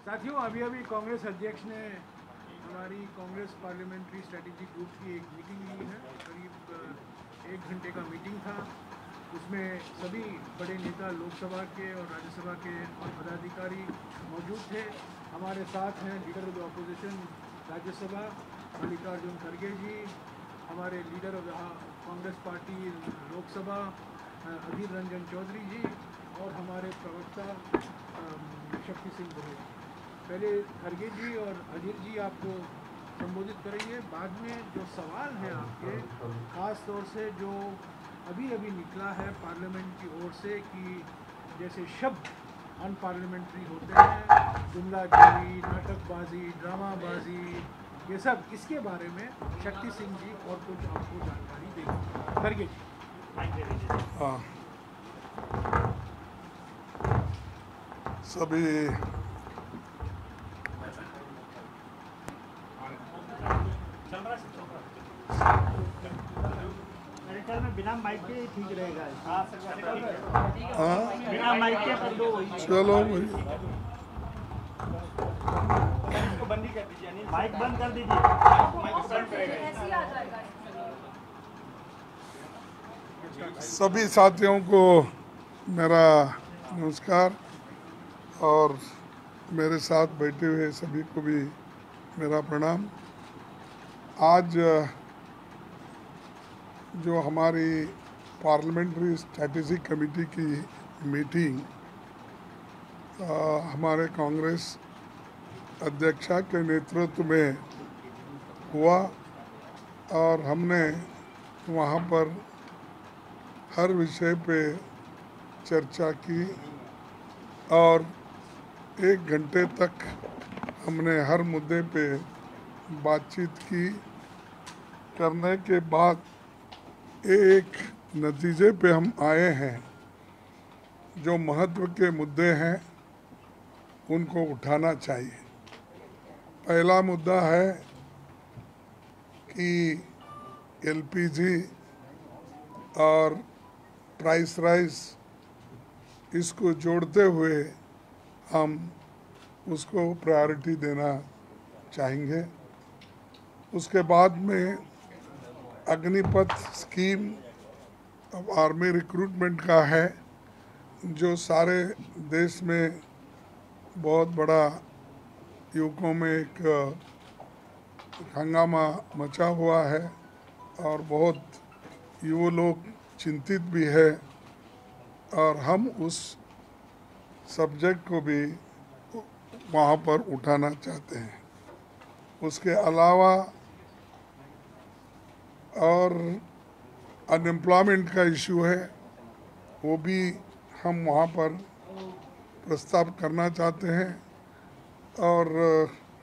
साथियों, अभी अभी कांग्रेस अध्यक्ष ने हमारी कांग्रेस पार्लियामेंट्री स्ट्रेटेजी ग्रुप की एक मीटिंग ली है। करीब 1 घंटे का मीटिंग था। उसमें सभी बड़े नेता लोकसभा के और राज्यसभा के और पदाधिकारी मौजूद थे। हमारे साथ हैं leader of the opposition Rajya Sabha Mallikarjun खड़गे जी, हमारे leader of Congress party Lok Sabha Adhir Ranjan Chowdhury ji, और हमारे प्रवक्ता शक्ति सिंह गोहिल। पहले खड़गे जी और अधीर जी आपको संबोधित करेंगे। बाद में जो सवाल हैं आपके, ख़ास तौर से जो अभी अभी निकला है पार्लियामेंट की ओर से कि जैसे शब्द अनपार्लियामेंट्री होते हैं, जुमलागिरी, नाटकबाजी, ड्रामाबाजी, ये सब, इसके बारे में शक्ति सिंह जी और कुछ आपको जानकारी देंगे। खड़गे जी। हाँ, सभी बिना माइक के ठीक रहेगा। हाँ, बिना माइक के कर दो। चलो भाई, बंदी कर दीजिए, माइक बंद कर दीजिए। सभी साथियों को मेरा नमस्कार और मेरे साथ बैठे हुए सभी को भी मेरा प्रणाम। आज जो हमारी पार्लियामेंट्री स्ट्रैटेजी कमेटी की मीटिंग हमारे कांग्रेस अध्यक्षा के नेतृत्व में हुआ और हमने वहाँ पर हर विषय पे चर्चा की और 1 घंटे तक हमने हर मुद्दे पे बातचीत की। करने के बाद एक नतीजे पे हम आए हैं। जो महत्व के मुद्दे हैं उनको उठाना चाहिए। पहला मुद्दा है कि एलपीजी और प्राइस राइज, इसको जोड़ते हुए हम उसको प्रायोरिटी देना चाहेंगे। उसके बाद में अग्निपथ स्कीम अब आर्मी रिक्रूटमेंट का है, जो सारे देश में बहुत बड़ा युवकों में एक हंगामा मचा हुआ है और बहुत युवा लोग चिंतित भी है और हम उस सब्जेक्ट को भी वहाँ पर उठाना चाहते हैं। उसके अलावा और अनएम्प्लॉयमेंट का इशू है, वो भी हम वहाँ पर प्रस्ताव करना चाहते हैं। और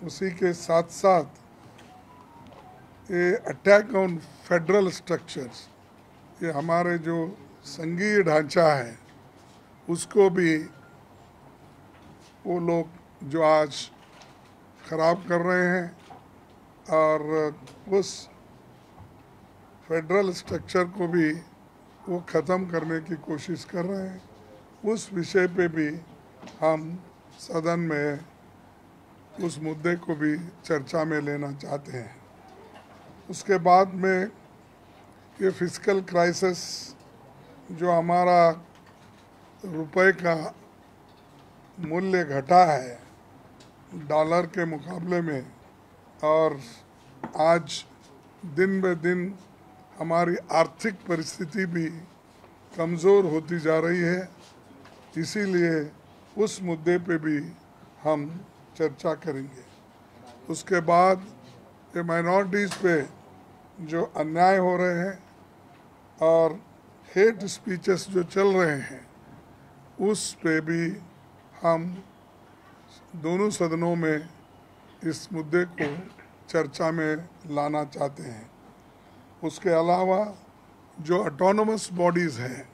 उसी के साथ साथ ये अटैक ऑन फेडरल स्ट्रक्चर्स, ये हमारे जो संघीय ढांचा है उसको भी वो लोग जो आज खराब कर रहे हैं और उस फेडरल स्ट्रक्चर को भी वो ख़त्म करने की कोशिश कर रहे हैं। उस विषय पे भी हम सदन में उस मुद्दे को भी चर्चा में लेना चाहते हैं। उसके बाद में ये फिस्कल क्राइसिस, जो हमारा रुपए का मूल्य घटा है डॉलर के मुकाबले में, और आज दिन ब दिन हमारी आर्थिक परिस्थिति भी कमज़ोर होती जा रही है, इसीलिए उस मुद्दे पे भी हम चर्चा करेंगे। उसके बाद ये माइनॉरिटीज़ पे जो अन्याय हो रहे हैं और हेट स्पीचेस जो चल रहे हैं, उस पे भी हम दोनों सदनों में इस मुद्दे को चर्चा में लाना चाहते हैं। उसके अलावा जो ऑटोनोमस बॉडीज़ हैं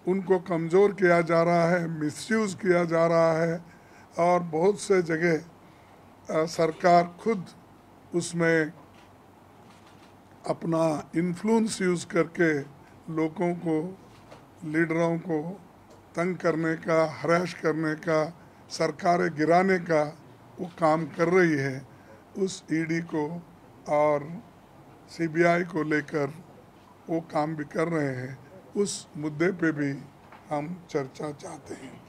उनको कमज़ोर किया जा रहा है, मिसयूज़ किया जा रहा है और बहुत से जगह सरकार खुद उसमें अपना इन्फ्लुएंस यूज़ करके लोगों को, लीडरों को तंग करने का, हरास करने का सरकारें गिराने का वो काम कर रही है, उस ईडी को और सीबीआई को लेकर वो काम भी कर रहे हैं, उस मुद्दे पे भी हम चर्चा चाहते हैं।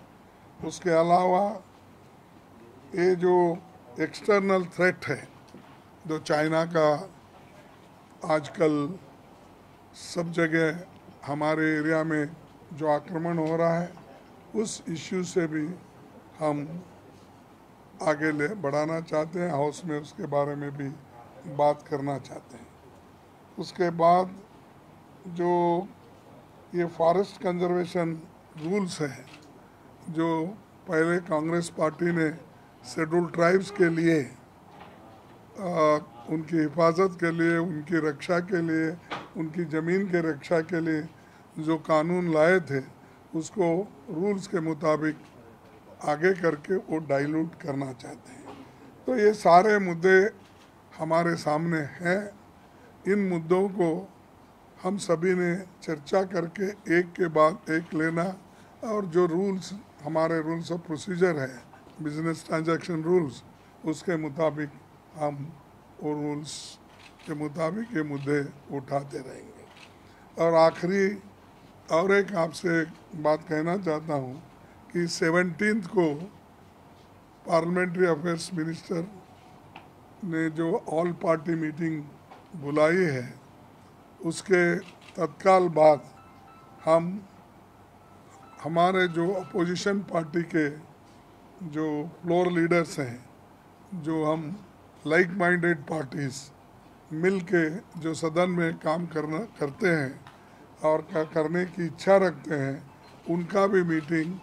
उसके अलावा ये जो एक्सटर्नल थ्रेट है, जो चाइना का आजकल सब जगह हमारे एरिया में जो आक्रमण हो रहा है, उस इश्यू से भी हम आगे ले बढ़ाना चाहते हैं, हाउस में उसके बारे में भी बात करना चाहते हैं। उसके बाद जो ये फॉरेस्ट कंजर्वेशन रूल्स हैं, जो पहले कांग्रेस पार्टी ने शेड्यूल ट्राइब्स के लिए उनकी हिफाजत के लिए, उनकी रक्षा के लिए, उनकी ज़मीन के रक्षा के लिए जो कानून लाए थे, उसको रूल्स के मुताबिक आगे करके वो डाइल्यूट करना चाहते हैं। तो ये सारे मुद्दे हमारे सामने हैं। इन मुद्दों को हम सभी ने चर्चा करके एक के बाद एक लेना, और जो रूल्स हमारे रूल्स ऑफ प्रोसीजर है, बिजनेस ट्रांजैक्शन रूल्स, उसके मुताबिक हम वो रूल्स के मुताबिक ये मुद्दे उठाते रहेंगे। और आखिरी और एक आपसे बात कहना चाहता हूँ कि 17 को पार्लियामेंट्री अफेयर्स मिनिस्टर ने जो ऑल पार्टी मीटिंग बुलाई है, उसके तत्काल बाद हम हमारे जो अपोजिशन पार्टी के जो फ्लोर लीडर्स हैं, जो हम लाइक माइंडेड पार्टीज़ मिल के जो सदन में काम करते हैं और करने की इच्छा रखते हैं, उनका भी मीटिंग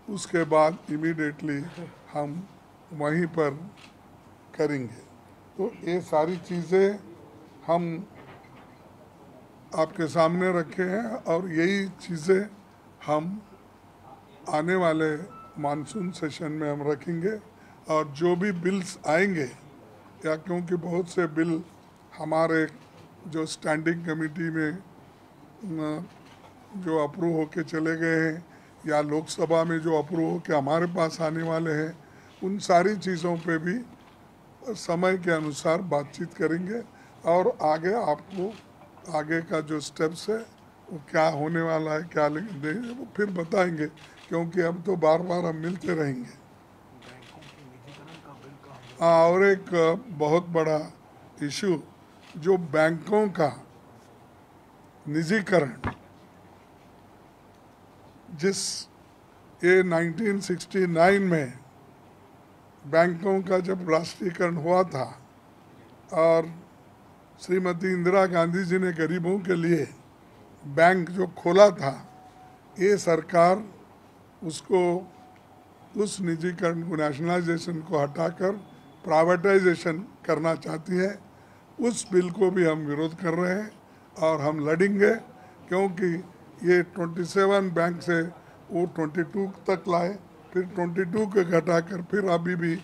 उसके बाद इमीडिएटली हम वहीं पर करेंगे। तो ये सारी चीज़ें हम आपके सामने रखे हैं, और यही चीज़ें हम आने वाले मानसून सेशन में हम रखेंगे। और जो भी बिल्स आएंगे, या क्योंकि बहुत से बिल हमारे जो स्टैंडिंग कमेटी में जो अप्रूव होके चले गए हैं, या लोकसभा में जो अप्रूव होके हमारे पास आने वाले हैं, उन सारी चीज़ों पे भी समय के अनुसार बातचीत करेंगे, और आगे आपको आगे का जो स्टेप्स है वो क्या होने वाला है, क्या देंगे, वो फिर बताएंगे, क्योंकि अब तो बार बार हम मिलते रहेंगे। और एक बहुत बड़ा इशू जो बैंकों का निजीकरण, जिस ये 1969 में बैंकों का जब राष्ट्रीयकरण हुआ था, और श्रीमती इंदिरा गांधी जी ने गरीबों के लिए बैंक जो खोला था, ये सरकार उसको उस निजीकरण को, नेशनलाइजेशन को हटाकर प्राइवेटाइजेशन करना चाहती है। उस बिल को भी हम विरोध कर रहे हैं और हम लड़ेंगे, क्योंकि ये 27 बैंक से वो 22 तक लाए, फिर 22 को घटाकर फिर अभी भी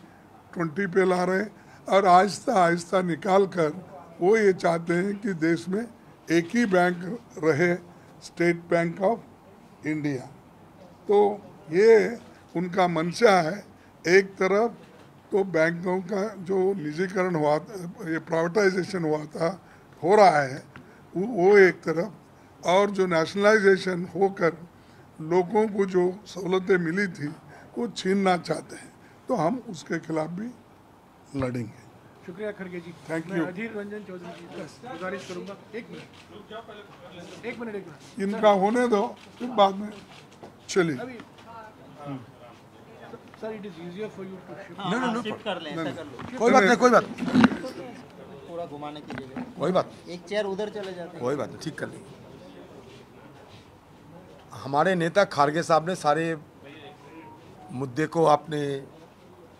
20 पे ला रहे हैं, और आहिस्ता आहिस्ता निकाल कर वो ये चाहते हैं कि देश में एक ही बैंक रहे, स्टेट बैंक ऑफ इंडिया। तो ये उनका मंशा है। एक तरफ तो बैंकों का जो निजीकरण हुआ, ये प्राइवेटाइजेशन हुआ था, हो रहा है वो एक तरफ, और जो नेशनलाइजेशन होकर लोगों को जो सहूलतें मिली थी वो छीनना चाहते हैं। तो हम उसके खिलाफ भी लड़ेंगे। शुक्रिया खड़गे जी। थैंक मैं यू। अधीर रंजन चौधरी जी से गुजारिश करूंगा, एक मिनट इनका होने दो, फिर बाद में चलिए। अभी sir, it is easier for you to shift. No shift कर लें, ऐसा कर लो। कोई बात नहीं, कोई बात पूरा घुमाने की जगह कोई बात एक चेयर उधर चले जाते हैं। कोई बात नहीं, ठीक कर लेंगे। हमारे नेता खारगे साहब ने सारे मुद्दे को अपने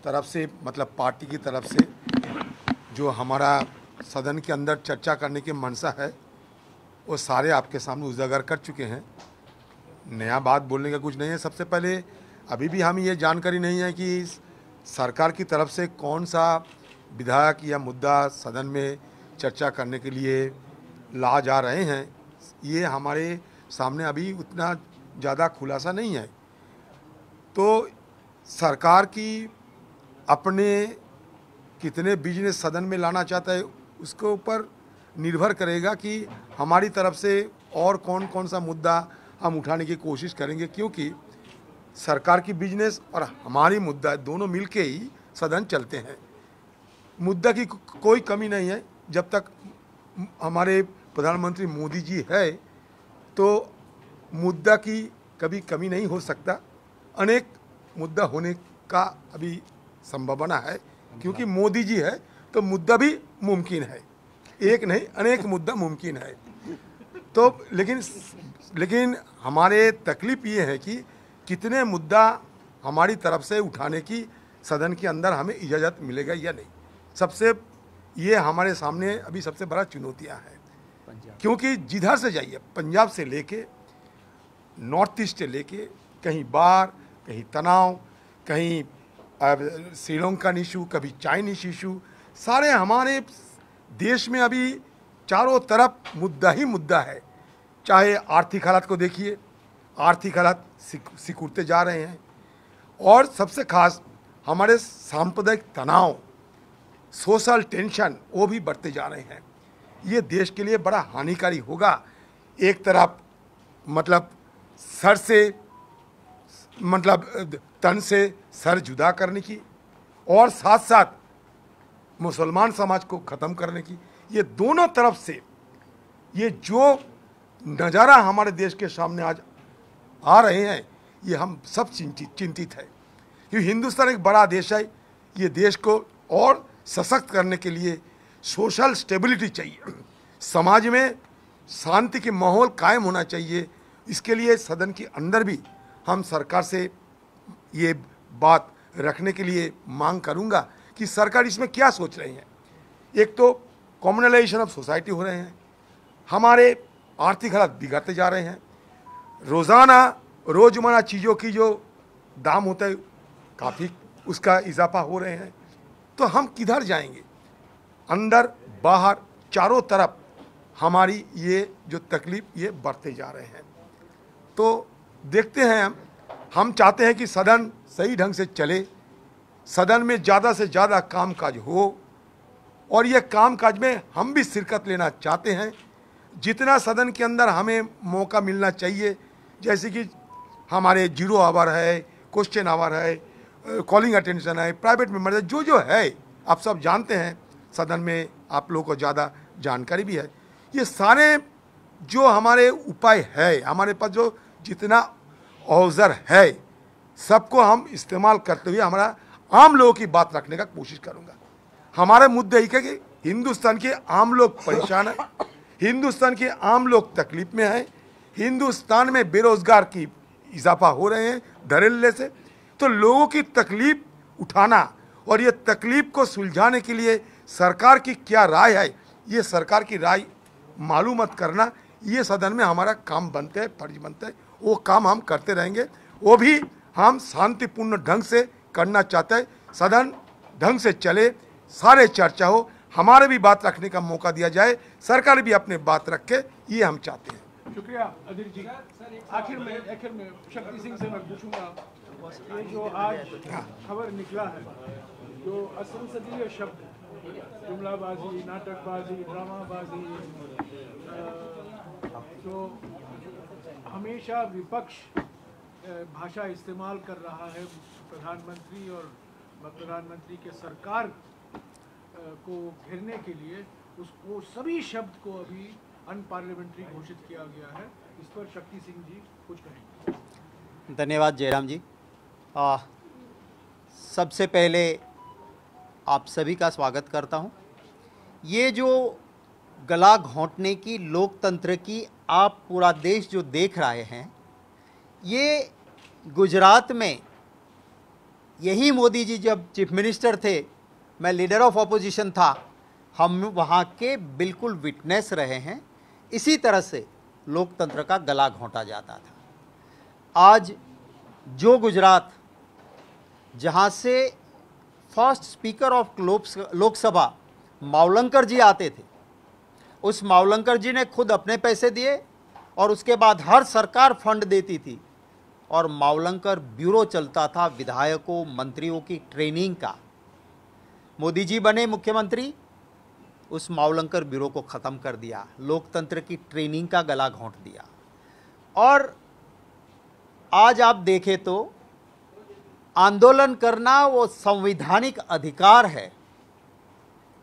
तरफ से, मतलब पार्टी की तरफ से, जो हमारा सदन के अंदर चर्चा करने की मंशा है, वो सारे आपके सामने उजागर कर चुके हैं। नया बात बोलने का कुछ नहीं है। सबसे पहले अभी भी हम ये जानकारी नहीं है कि सरकार की तरफ से कौन सा विधायक या मुद्दा सदन में चर्चा करने के लिए ला जा रहे हैं, ये हमारे सामने अभी उतना ज़्यादा खुलासा नहीं है। तो सरकार की अपने कितने बिजनेस सदन में लाना चाहता है उसके ऊपर निर्भर करेगा कि हमारी तरफ से और कौन कौन सा मुद्दा हम उठाने की कोशिश करेंगे, क्योंकि सरकार की बिजनेस और हमारी मुद्दा दोनों मिलके ही सदन चलते हैं। मुद्दा की कोई कमी नहीं है। जब तक हमारे प्रधानमंत्री मोदी जी है तो मुद्दा की कभी कमी नहीं हो सकता। अनेक मुद्दा होने का अभी संभावना है, क्योंकि मोदी जी है तो मुद्दा भी मुमकिन है, एक नहीं अनेक मुद्दा मुमकिन है। तो लेकिन हमारे तकलीफ ये है कि कितने मुद्दा हमारी तरफ से उठाने की सदन के अंदर हमें इजाज़त मिलेगा या नहीं। सबसे ये हमारे सामने अभी सबसे बड़ा चुनौतियां हैं, क्योंकि जिधर से जाइए, पंजाब से लेके नॉर्थ ईस्ट से लेके कहीं बाढ़, कहीं तनाव, कहीं श्रीलंकन इशू, कभी चाइनीज इशू, सारे हमारे देश में अभी चारों तरफ मुद्दा ही मुद्दा है। चाहे आर्थिक हालात को देखिए, आर्थिक हालात सिकुड़ते जा रहे हैं, और सबसे खास हमारे सांप्रदायिक तनाव, सोशल टेंशन वो भी बढ़ते जा रहे हैं। ये देश के लिए बड़ा हानिकारी होगा। एक तरफ मतलब सर से मतलब तन से सर जुदा करने की, और साथ साथ मुसलमान समाज को ख़त्म करने की, ये दोनों तरफ से ये जो नज़ारा हमारे देश के सामने आज आ रहे हैं, ये हम सब चिंतित है। क्योंकि हिंदुस्तान एक बड़ा देश है, ये देश को और सशक्त करने के लिए सोशल स्टेबिलिटी चाहिए, समाज में शांति के माहौल कायम होना चाहिए। इसके लिए सदन के अंदर भी हम सरकार से ये बात रखने के लिए मांग करूंगा कि सरकार इसमें क्या सोच रही है। एक तो कम्युनलाइजेशन ऑफ सोसाइटी हो रहे हैं, हमारे आर्थिक हालात बिगड़ते जा रहे हैं, रोज़मर्रा चीज़ों की जो दाम होता है काफ़ी उसका इजाफा हो रहे हैं। तो हम किधर जाएंगे? अंदर बाहर चारों तरफ हमारी ये जो तकलीफ ये बढ़ते जा रहे हैं। तो देखते हैं, हम चाहते हैं कि सदन सही ढंग से चले, सदन में ज़्यादा से ज़्यादा कामकाज हो, और ये कामकाज में हम भी शिरकत लेना चाहते हैं। जितना सदन के अंदर हमें मौका मिलना चाहिए, जैसे कि हमारे 0 आवर है, क्वेश्चन आवर है, कॉलिंग अटेंशन है, प्राइवेट मेंबर है, जो जो है आप सब जानते हैं, सदन में आप लोगों को ज़्यादा जानकारी भी है। ये सारे जो हमारे उपाय है, हमारे पास जो जितना औज़र है, सबको हम इस्तेमाल करते हुए हमारा आम लोगों की बात रखने का कोशिश करूँगा। हमारे मुद्दे ही कि हिंदुस्तान के आम लोग परेशान हैं, हिंदुस्तान के आम लोग तकलीफ में हैं, हिंदुस्तान में बेरोजगार की इजाफा हो रहे हैं धड़ल्ले से। तो लोगों की तकलीफ उठाना और ये तकलीफ को सुलझाने के लिए सरकार की क्या राय है, ये सरकार की राय मालूमात करना, ये सदन में हमारा काम बनते है, फर्ज बनता है। वो काम हम करते रहेंगे, वो भी हम शांतिपूर्ण ढंग से करना चाहते हैं। सदन ढंग से चले, सारे चर्चा हो, हमारे भी बात रखने का मौका दिया जाए, सरकार भी अपने बात रखे, ये हम चाहते हैं। शुक्रिया अधीर जी। आखिर में शक्ति सिंह से मैं पूछूंगा, ये जो आज खबर निकला है, जो असंसदीय शब्द, जुमलाबाजी, नाटकबाजी, ड्रामाबाजी, तो हमेशा विपक्ष भाषा इस्तेमाल कर रहा है प्रधानमंत्री और प्रधानमंत्री के सरकार को घेरने के लिए, उसको सभी शब्द को अभी अनपार्लियामेंट्री घोषित किया गया है। इस पर शक्ति सिंह जी कुछ कहेंगे। धन्यवाद जयराम जी। सबसे पहले आप सभी का स्वागत करता हूं। ये जो गला घोंटने की लोकतंत्र की आप पूरा देश जो देख रहे हैं, ये गुजरात में यही मोदी जी जब चीफ मिनिस्टर थे, मैं लीडर ऑफ अपोजिशन था, हम वहाँ के बिल्कुल विटनेस रहे हैं। इसी तरह से लोकतंत्र का गला घोंटा जाता था। आज जो गुजरात, जहाँ से first speaker of Lok Sabha Mavalankar ji आते थे, उस मावलंकर जी ने खुद अपने पैसे दिए और उसके बाद हर सरकार फंड देती थी, और मावलंकर ब्यूरो चलता था विधायकों मंत्रियों की ट्रेनिंग का। मोदी जी बने मुख्यमंत्री, उस मावलंकर ब्यूरो को ख़त्म कर दिया, लोकतंत्र की ट्रेनिंग का गला घोंट दिया। और आज आप देखें तो आंदोलन करना वो संवैधानिक अधिकार है,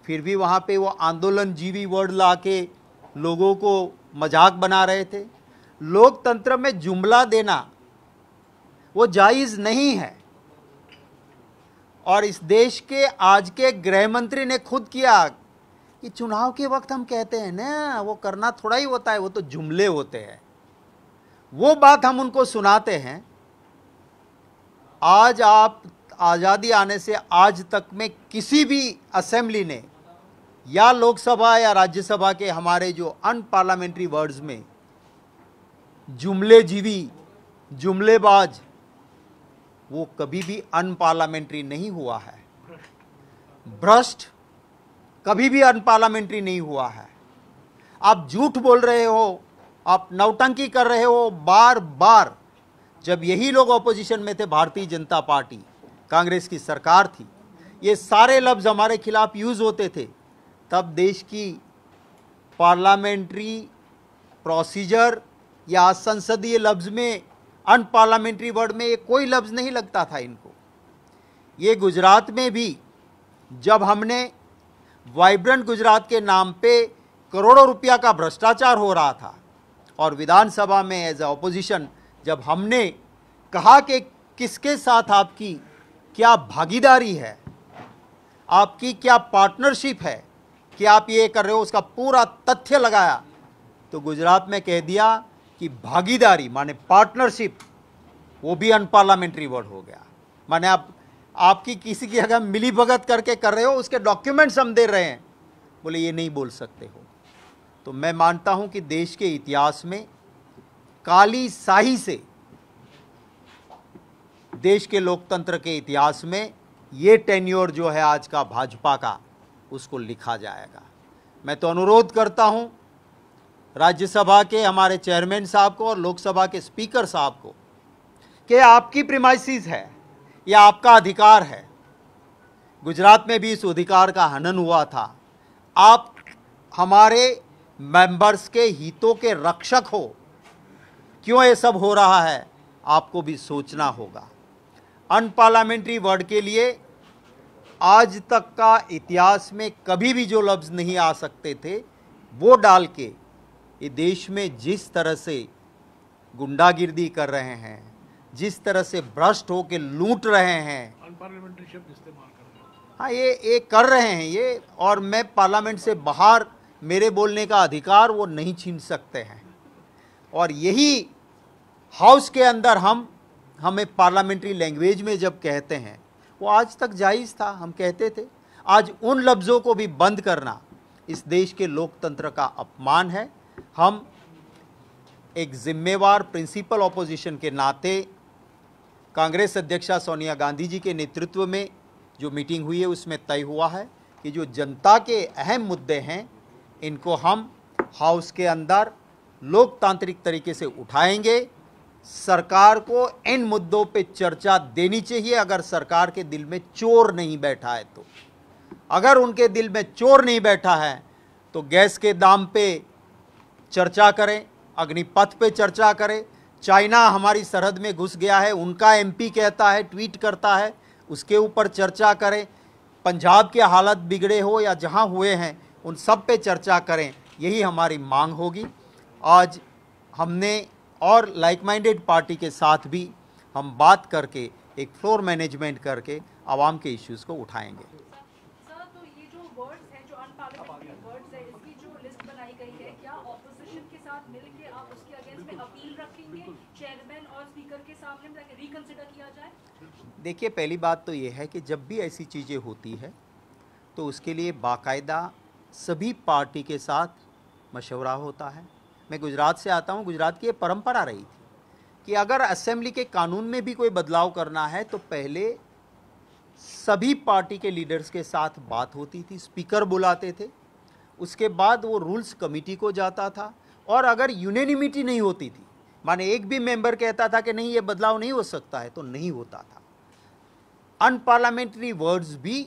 फिर भी वहाँ पे वो आंदोलन जीवी वर्ड ला के लोगों को मजाक बना रहे थे। लोकतंत्र में जुमला देना वो जायज़ नहीं है। और इस देश के आज के गृह मंत्री ने खुद किया कि चुनाव के वक्त हम कहते हैं ना, वो करना थोड़ा ही होता है, वो तो जुमले होते हैं। वो बात हम उनको सुनाते हैं। आज आप आज़ादी आने से आज तक में किसी भी असेंबली ने या लोकसभा या राज्यसभा के हमारे जो अनपार्लियामेंट्री वर्ड्स में जुमले जीवी, जुमलेबाज, वो कभी भी अनपार्लियामेंट्री नहीं हुआ है। भ्रष्ट कभी भी अनपार्लियामेंट्री नहीं हुआ है। आप झूठ बोल रहे हो, आप नौटंकी कर रहे हो बार बार। जब यही लोग ऑपोजिशन में थे, भारतीय जनता पार्टी, कांग्रेस की सरकार थी, ये सारे लफ्ज़ हमारे खिलाफ यूज़ होते थे, तब देश की पार्लियामेंट्री प्रोसीजर या संसदीय लफ्ज़ में अनपार्लियामेंट्री वर्ड में ये कोई लफ्ज़ नहीं लगता था इनको। ये गुजरात में भी जब हमने वाइब्रेंट गुजरात के नाम पे करोड़ों रुपया का भ्रष्टाचार हो रहा था और विधानसभा में एज ए ऑपोजिशन जब हमने कहा कि किसके साथ आपकी क्या भागीदारी है, आपकी क्या पार्टनरशिप है कि आप ये कर रहे हो, उसका पूरा तथ्य लगाया, तो गुजरात में कह दिया कि भागीदारी माने पार्टनरशिप, वो भी अनपार्लियामेंट्री वर्ड हो गया। माने आपकी किसी की अगर मिली भगत करके कर रहे हो, उसके डॉक्यूमेंट्स हम दे रहे हैं, बोले ये नहीं बोल सकते हो। तो मैं मानता हूं कि देश के इतिहास में काली स्याही से देश के लोकतंत्र के इतिहास में ये टेन्योर जो है आज का भाजपा का, उसको लिखा जाएगा। मैं तो अनुरोध करता हूं राज्यसभा के हमारे चेयरमैन साहब को और लोकसभा के स्पीकर साहब को कि आपकी प्रीमाइसिस है, यह आपका अधिकार है। गुजरात में भी इस अधिकार का हनन हुआ था। आप हमारे मेंबर्स के हितों के रक्षक हो, क्यों ये सब हो रहा है आपको भी सोचना होगा। अनपार्लियामेंट्री वर्ड के लिए आज तक का इतिहास में कभी भी जो लफ्ज़ नहीं आ सकते थे, वो डाल के ये देश में जिस तरह से गुंडागिर्दी कर रहे हैं, जिस तरह से भ्रष्ट होकर लूट रहे हैं, अनपार्लियामेंट्री शब्द इस्तेमाल कर रहे हैं। हाँ ये कर रहे हैं ये, और मैं पार्लियामेंट से बाहर मेरे बोलने का अधिकार वो नहीं छीन सकते हैं। और यही हाउस के अंदर हमें पार्लियामेंट्री लैंग्वेज में जब कहते हैं, वो आज तक जायज़ था, हम कहते थे। आज उन लफ्ज़ों को भी बंद करना इस देश के लोकतंत्र का अपमान है। हम एक जिम्मेवार प्रिंसिपल ऑपोजिशन के नाते कांग्रेस अध्यक्षा सोनिया गांधी जी के नेतृत्व में जो मीटिंग हुई है, उसमें तय हुआ है कि जो जनता के अहम मुद्दे हैं, इनको हम हाउस के अंदर लोकतांत्रिक तरीके से उठाएंगे। सरकार को इन मुद्दों पे चर्चा देनी चाहिए। अगर सरकार के दिल में चोर नहीं बैठा है तो, अगर उनके दिल में चोर नहीं बैठा है तो गैस के दाम पे चर्चा करें, अग्निपथ पे चर्चा करें। चाइना हमारी सरहद में घुस गया है, उनका एमपी कहता है, ट्वीट करता है, उसके ऊपर चर्चा करें। पंजाब के हालत बिगड़े हो या जहां हुए हैं, उन सब पे चर्चा करें। यही हमारी मांग होगी। आज हमने और लाइक माइंडेड पार्टी के साथ भी हम बात करके एक फ्लोर मैनेजमेंट करके आवाम के इश्यूज़ को उठाएंगे। सर, तो ये जो वर्ड्स हैं, जो अनपार्लियामेंट्री वर्ड्स हैं, इसकी जो लिस्ट बनाई गई है, क्या ऑपोजिशन के साथ मिलके आप उसके अगेंस्ट में अपील रखेंगे चेयरमैन और स्पीकर के सामने ताकि रिकंसिडर किया जाए? देखिए, पहली बात तो ये है कि जब भी ऐसी चीज़ें होती है तो उसके लिए बाकायदा सभी पार्टी के साथ मशवरा होता है। मैं गुजरात से आता हूँ। गुजरात की ये परंपरा रही थी कि अगर असेंबली के कानून में भी कोई बदलाव करना है तो पहले सभी पार्टी के लीडर्स के साथ बात होती थी, स्पीकर बुलाते थे, उसके बाद वो रूल्स कमेटी को जाता था। और अगर यूनेनिमिटी नहीं होती थी माने एक भी मेंबर कहता था कि नहीं ये बदलाव नहीं हो सकता है तो नहीं होता था। अनपार्लियामेंट्री वर्ड्स भी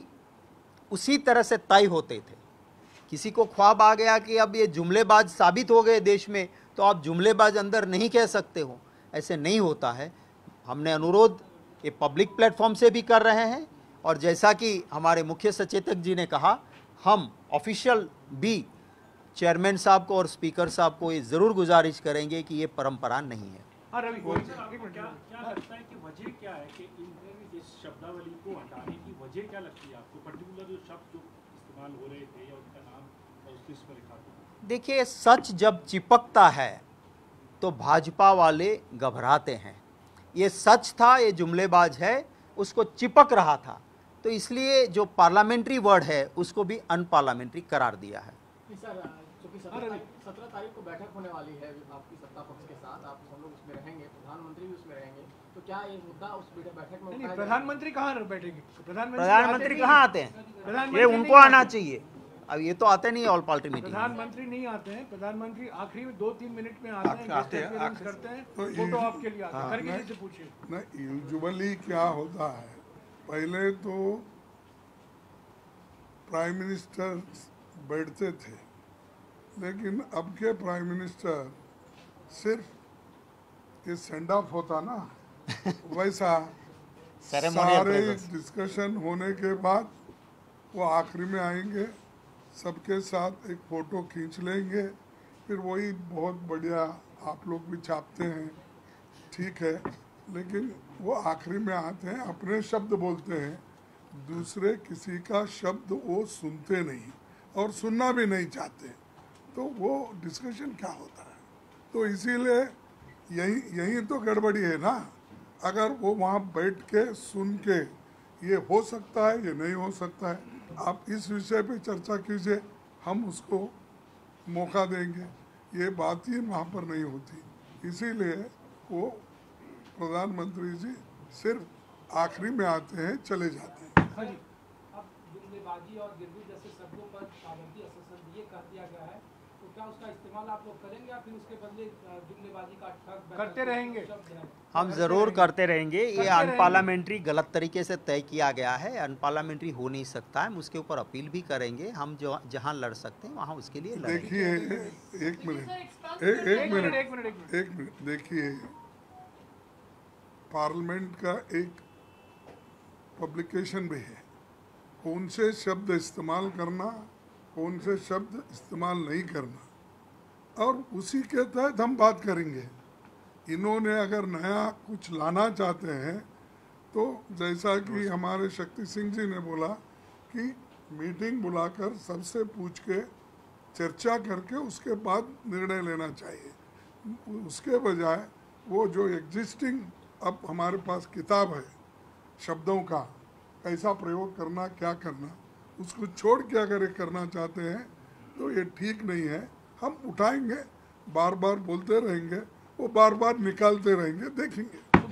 उसी तरह से तय होते थे। किसी को ख्वाब आ गया कि अब ये जुमलेबाज साबित हो गए देश में तो आप जुमलेबाज अंदर नहीं कह सकते हो, ऐसे नहीं होता है। हमने अनुरोध ये पब्लिक प्लेटफॉर्म से भी कर रहे हैं और जैसा कि हमारे मुख्य सचेतक जी ने कहा, हम ऑफिशियल भी चेयरमैन साहब को और स्पीकर साहब को ये ज़रूर गुजारिश करेंगे कि ये परंपरा नहीं है। हाँ रवि, क्या लगता है कि वजह क्या है कि इस शब्दावली को हटाने की वजह क्या लगती है आपको? पर्टिकुलर जो शब्द जो इस्तेमाल हो रहे थे या उनका नाम उस लिस्ट पर लिखा था? देखिए, सच जब चिपकता है तो भाजपा वाले घबराते हैं। ये सच था, ये जुमलेबाज है, उसको चिपक रहा था, तो इसलिए जो पार्लियामेंट्री वर्ड है उसको भी अनपार्लियामेंट्री करार दिया है। सर, चूंकि 17 तारीख को बैठक होने वाली है आपकी सत्ता पक्ष के साथ, आप सब लोग उसमें रहेंगे, प्रधानमंत्री भी उसमें रहेंगे, तो क्या ये मुद्दा उस बैठक में नहीं, प्रधानमंत्री कहाँ बैठेंगे? प्रधानमंत्री कहाँ आते हैं? ये उनको आना चाहिए। अब ये तो आते नहीं ऑल पार्टी मीटिंग। प्रधानमंत्री नहीं आते हैं। प्रधानमंत्री आखिरी में 2-3 मिनट में आते हैं, करते हैं, फोटो आपके लिए आते हैं। खरगे जी से पूछिए ना, यूजुअली क्या होता है, पहले तो प्राइम मिनिस्टर बैठते थे, लेकिन अब के प्राइम मिनिस्टर सिर्फ ये सेंड ऑफ होता ना वैसा सारे डिस्कशन होने के बाद वो आखिरी में आएंगे, सबके साथ एक फ़ोटो खींच लेंगे, फिर वही बहुत बढ़िया आप लोग भी छापते हैं, ठीक है, लेकिन वो आखिरी में आते हैं, अपने शब्द बोलते हैं, दूसरे किसी का शब्द वो सुनते नहीं और सुनना भी नहीं चाहते, तो वो डिस्कशन क्या होता है? तो इसीलिए यही तो गड़बड़ी है ना। अगर वो वहाँ बैठ के सुन के ये हो सकता है, ये नहीं हो सकता है, आप इस विषय पे चर्चा कीजिए, हम उसको मौका देंगे। ये बात ही वहाँ पर नहीं होती, इसीलिए वो प्रधानमंत्री जी सिर्फ आखिरी में आते हैं, चले जाते हैं। अब जुमलेबाजी और गिरवी जैसे शब्दों पर पाबंदी ये कर दिया गया है, तो क्या उसका इस्तेमाल आप लोग करेंगे या फिर उसके बदले जुमलेबाजी का ठग करते रहेंगे? हम ज़रूर करते रहेंगे। ये अनपार्लियामेंट्री गलत तरीके से तय किया गया है, अनपार्लियामेंट्री हो नहीं सकता है। हम उसके ऊपर अपील भी करेंगे, हम जो जहाँ लड़ सकते हैं वहाँ उसके लिए लड़ेंगे। देखिए, एक मिनट देखिए, पार्लियामेंट का एक पब्लिकेशन भी है, कौन से शब्द इस्तेमाल करना, कौन से शब्द इस्तेमाल नहीं करना, और उसी के तहत हम बात करेंगे। इन्होंने अगर नया कुछ लाना चाहते हैं तो जैसा कि हमारे शक्ति सिंह जी ने बोला कि मीटिंग बुलाकर सबसे पूछ के चर्चा करके उसके बाद निर्णय लेना चाहिए। उसके बजाय वो जो एग्जिस्टिंग अब हमारे पास किताब है शब्दों का, कैसा प्रयोग करना, क्या करना, उसको छोड़ के अगर ये करना चाहते हैं तो ये ठीक नहीं है। हम उठाएंगे, बार बार बोलते रहेंगे, वो बार बार निकालते रहेंगे, देखेंगे। इसमें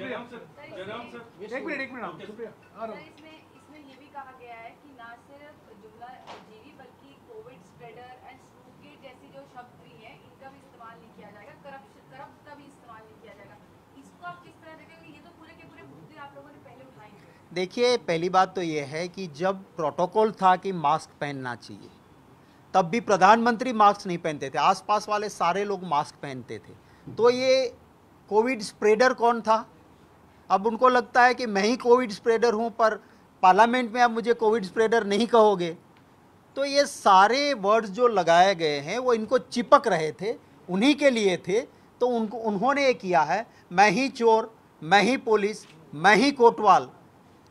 ये भी कहा गया है कि ना सिर्फ जुमला जीवी बल्कि कोविड स्प्रेडर एंड स्नूपगेट जैसी जो शब्द भी हैं इनका भी इस्तेमाल नहीं किया जाएगा, करप्ट का भी इस्तेमाल नहीं किया जाएगा। इसको आप किस तरह देखेंगे? ये तो पूरे के पूरे मुद्दे आप लोगों ने पहले उठाए हैं। देखिए, पहली बात तो ये है कि जब प्रोटोकॉल था कि मास्क पहनना चाहिए, तब भी प्रधानमंत्री मास्क नहीं पहनते थे, आसपास वाले सारे लोग मास्क पहनते थे। तो ये कोविड स्प्रेडर कौन था? अब उनको लगता है कि मैं ही कोविड स्प्रेडर हूँ, पर पार्लियामेंट में अब मुझे कोविड स्प्रेडर नहीं कहोगे। तो ये सारे वर्ड्स जो लगाए गए हैं वो इनको चिपक रहे थे, उन्हीं के लिए थे, तो उन्होंने ये किया है, मैं ही चोर, मैं ही पुलिस, मैं ही कोतवाल,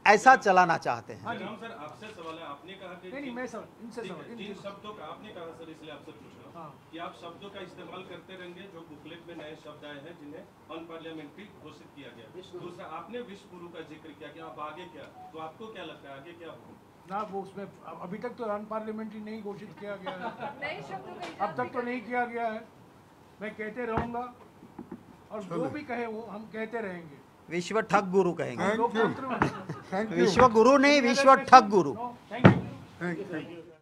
ऐसा चलाना चाहते हैं। राम सर, आपसे सवाल है, आपने कहा कि नहीं, मैं इनसे तीन शब्दों का आपने कहा सर, इसलिए आपसे पूछ रहा हूँ कि आप शब्दों का इस्तेमाल करते रहेंगे जो बुकलेट में नए शब्द आए हैं जिन्हें अनपार्लियामेंट्री घोषित किया गया। दूसरा, आपने विश्व गुरु का जिक्र किया कि आप आगे क्या, तो आपको क्या लगता है आगे क्या होगा? ना, वो उसमें अभी तक तो अनपार्लियामेंट्री नहीं घोषित किया गया है। नए शब्दों का अब तक तो नहीं किया गया है। मैं कहते रहूँगा और जो भी कहे वो हम कहते रहेंगे। विश्व ठग गुरु कहेंगे। Thank you. विश्व गुरु नहीं, विश्व ठग गुरु। Thank you. Thank you.